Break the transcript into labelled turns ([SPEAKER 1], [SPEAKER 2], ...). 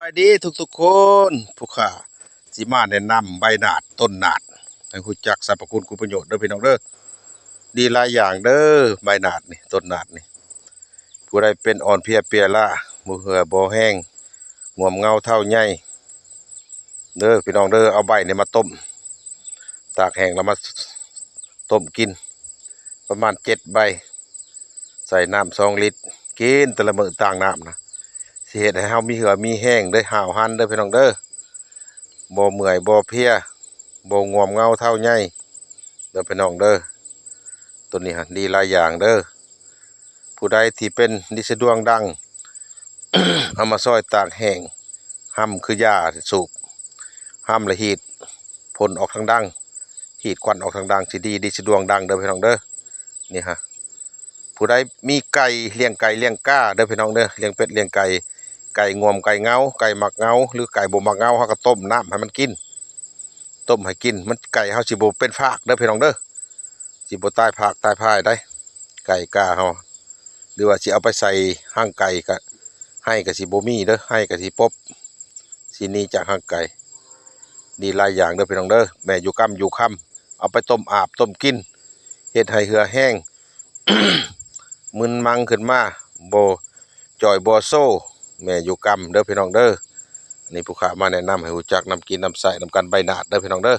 [SPEAKER 1] สวัสดีทุกคนผู้ข้าสิมาแนะนำใบหนาดต้นหนาดให้รู้จักสรรพคุณคุณประโยชน์เด้อพี่น้องเด้อดีหลายอย่างเด้อใบหนาดนี่ต้นหนาดนี่ผู้ใดเป็นอ่อนเพลียเปียล้าบ่เหือบ่แห้งง่วมเงาเท่าใหญ่เด้อพี่น้องเด้อเอาใบนี่มาต้มตากแห้งแล้วมาต้มกินประมาณ7 ใบใส่น้ำ2 ลิตรกินแต่ละมื้อต่างน้ำนะสิเฮ็ดให้เฮามีเหือมีแห้งเด้อห่าวหันเด้อพี่น้องเด้อบ่เมื่อยบ่เพลียบ่ง่วมเงาเท่าใหญ่เด้อพี่น้องเด้อตัวนี้ฮะดีหลายอย่างเด้อผู้ใดที่เป็นดินสะดวงดัง เอามาซอยตากแห้งห้ำคือยาสูบห้ำละหีดพ่นออกทางดังหีดควันออกทางดังสิดีดินสะดวงดังเด้อพี่น้องเด้อนี่ฮะผู้ใดมีไก่เลี้ยงไก่เลี้ยงก้าเด้อพี่น้องเด้อเลี้ยงเป็ดเลี้ยงไก่ไก่งวมไก่เงาไก่หมักเงาหรือไก่บ่หมักเงาเฮาก็ต้มน้ำให้มันกินต้มให้กินมันไก่เฮาสิบ่เป็นฟากเด้อพี่น้องเด้อสิบ่ตายภาคตายพายได้ไก่กาเฮาหรือว่าสิเอาไปใส่ห้างไก่ก็ให้ก็สิบ่มีเด้อให้ก็สิปบสิหนีจากห้างไก่ดีหลายอย่างเด้อพี่น้องเด้อแม่อยู่ค่ำอยู่ค่ำเอาไปต้มอาบต้มกินเฮ็ดให้เหือแห้ง มึนมังขึ้นมาบ่จ่อยบ่โซ่แม่อยู่กำเด้อพี่น้องเด้อนี่ผู้ข้ามาแนะนำให้รู้จักน้ำกินน้ำใส่น้ำกันใบหนาดเด้อพี่น้องเด้อ